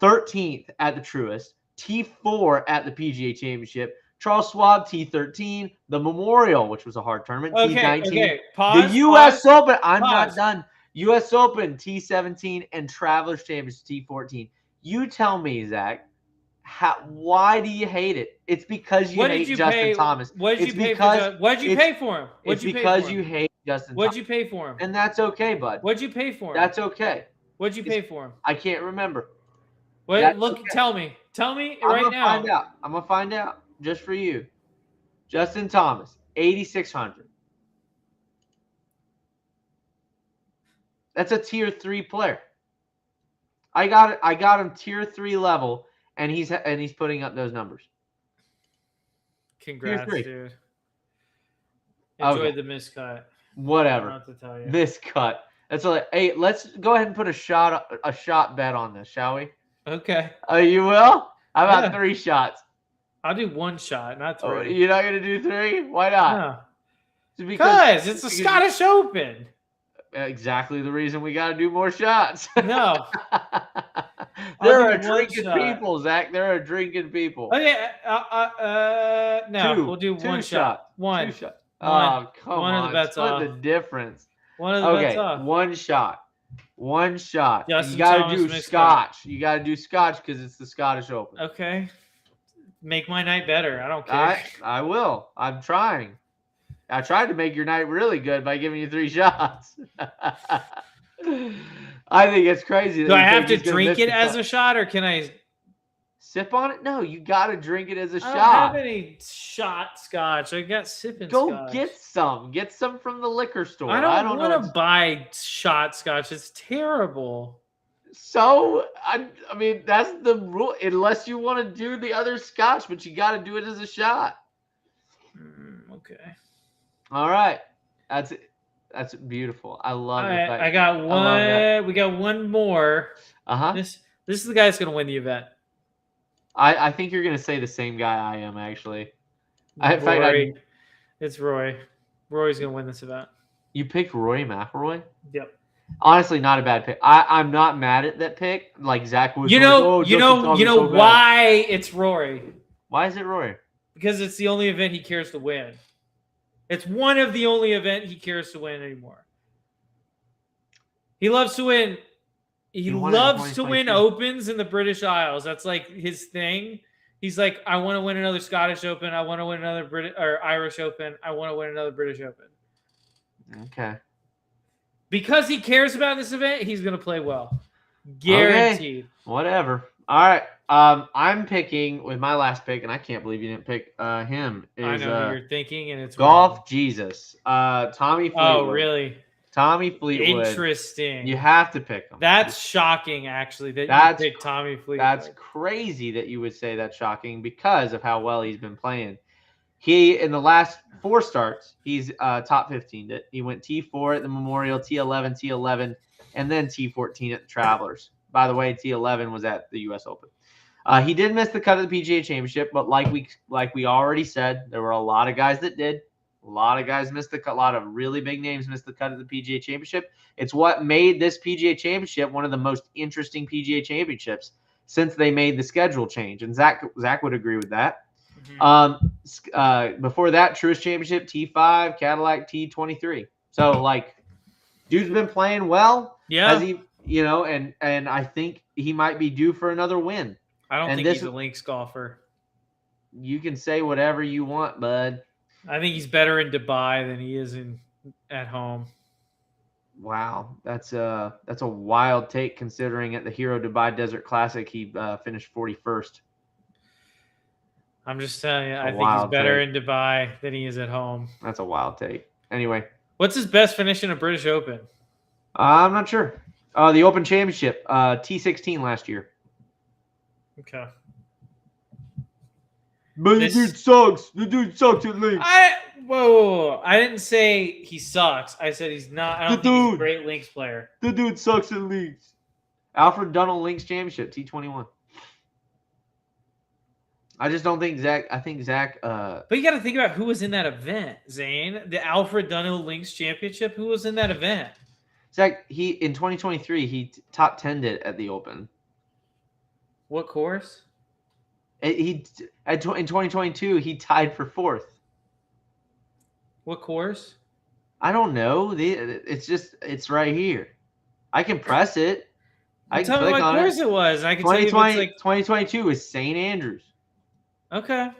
13th at the Truist, T4 at the PGA Championship, Charles Schwab T13, the Memorial, which was a hard tournament, T19, Okay. Pause. the U.S. Open. I'm pause. not done. U.S. Open T17 and Travelers Championship T14. You tell me, Zach, why do you hate it? It's because you hate Justin Thomas. What did you pay for him? It's because you hate Justin Thomas. What'd you pay for him? And that's okay, bud. What'd you pay for him? That's okay. What'd you pay for him? I can't remember. Look, okay. Tell me right now. I'm gonna find out just for you. Justin Thomas, 8,600. That's a tier 3 player. I got him tier 3 level, and he's putting up those numbers. Congrats, dude. Enjoyed the miscut. Whatever. I don't know what to tell you. Miscut. That's all. Hey, let's go ahead and put a shot bet on this, shall we? Okay. Oh, you will? How about 3 shots? I'll do 1 shot, not 3. Oh, you're not gonna do 3? Why not? No. Because it's the Scottish Open. Exactly the reason we got to do more shots. No. There are drinking people, Zach. There are drinking people. Okay. No, we'll do 1 shot. 1. 2 shots. Oh, come one on. Of the bets Split off. the difference. One of the bets off. 1 shot. 1 shot. Justin you got to Thomas do Scotch. You got to do Scotch because it's the Scottish Open. Okay. Make my night better. I don't care. I will. I'm trying. I tried to make your night really good by giving you 3 shots. I think it's crazy. Do I have to drink it as a shot, or can I sip on it? No, you got to drink it as a shot. I don't have any shot scotch. I got sipping scotch. Go get some. Get some from the liquor store. I don't want to buy shot scotch. It's terrible. So, I mean, that's the rule. Unless you want to do the other scotch, but you got to do it as a shot. Okay. All right. That's it. That's beautiful. I love it. I got one. We got one more. This is the guy that's going to win the event. I think you're going to say the same guy I am, actually. It's Roy. Roy's going to win this event. You picked Rory McIlroy? Yep. Honestly, not a bad pick. I'm not mad at that pick. Like Zach was. You know why it's Rory? Why is it Rory? Because it's the only event he cares to win. It's one of the only event he cares to win anymore. He loves to win. He loves to win Opens in the British Isles. That's like his thing. He's like, I want to win another Scottish Open. I want to win another Irish Open. I want to win another British Open. Okay. Because he cares about this event, he's going to play well. Guaranteed. Okay. Whatever. All right. I'm picking with my last pick, and I can't believe you didn't pick him. I know who you're thinking, and it's Golf Jesus. Tommy Fleetwood. Oh, really? Tommy Fleetwood. Interesting. You have to pick him. That's shocking, actually, that you picked Tommy Fleetwood. That's crazy that you would say that's shocking because of how well he's been playing. He, in the last 4 starts, he's top 15. He went T4 at the Memorial, T11, T11, and then T14 at the Travelers. By the way, T11 was at the U.S. Open. He did miss the cut of the PGA Championship, but like we already said, there were a lot of guys that did. A lot of guys missed the cut. A lot of really big names missed the cut of the PGA Championship. It's what made this PGA Championship one of the most interesting PGA Championships since they made the schedule change. And Zach would agree with that. Mm-hmm. Before that, Truist Championship, T5, Cadillac, T23. So, like, dude's been playing well. Yeah. Has he, and I think he might be due for another win. I don't think he's a links golfer. You can say whatever you want, bud. I think he's better in Dubai than he is at home. Wow, that's a wild take considering at the Hero Dubai Desert Classic he finished 41st. I'm just telling you, I think he's better in Dubai than he is at home. That's a wild take. Anyway, what's his best finish in a British Open? I'm not sure. The Open Championship, T16 last year. Okay. But the dude sucks. The dude sucks at links. Whoa. I didn't say he sucks. I said he's not. I don't think he's a great links player. The dude sucks at links. Alfred Dunhill Links Championship, T21. I just don't think Zach. I think Zach. But you got to think about who was in that event, Zane. The Alfred Dunhill Links Championship. Who was in that event? Zach. In 2023 he top 10'd it at the Open. What course? In 2022, he tied for 4th. What course? I don't know. It's right here. I can press it. I can Tell me click what on course it. it was. I can tell you if it's 2020, like 2022 is St. Andrews. okay.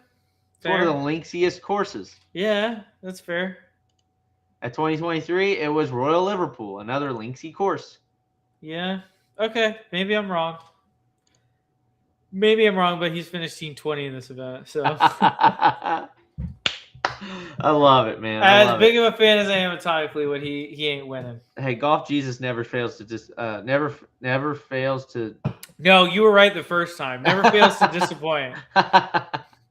It's one of the Fair. lengthiest courses. Yeah, that's fair. At 2023, it was Royal Liverpool, another lengthy course. Yeah. Okay. Maybe I'm wrong. Maybe I'm wrong, but he's finished team 20 in this event. So I love it, man. I as love big it. of a fan as I am of Tommy Fleetwood, he ain't winning. Hey, Golf Jesus never fails to never fails to. No, you were right the first time. Never fails to disappoint.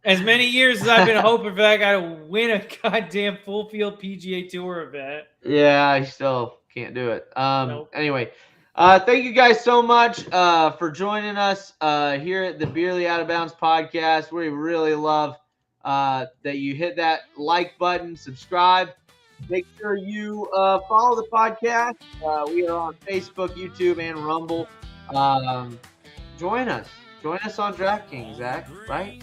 As many years as I've been hoping for that guy to win a goddamn full field PGA Tour event. Yeah, I still can't do it. Nope. Anyway, thank you guys so much for joining us here at the Beerly Out of Bounds podcast. We really love that you hit that like button, subscribe. Make sure you follow the podcast. We are on Facebook, YouTube, and Rumble. Join us. Join us on DraftKings, Zach, right?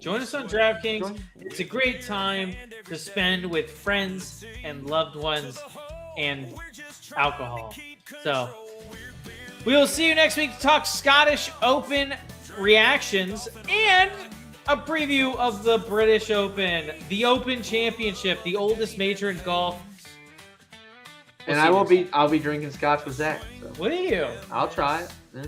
Join us on DraftKings. It's a great time to spend with friends and loved ones and alcohol. So we will see you next week to talk Scottish Open reactions and a preview of the British Open, the Open Championship, the oldest major in golf. And I'll be drinking scotch with Zach. So. What are you? I'll try it. Yeah.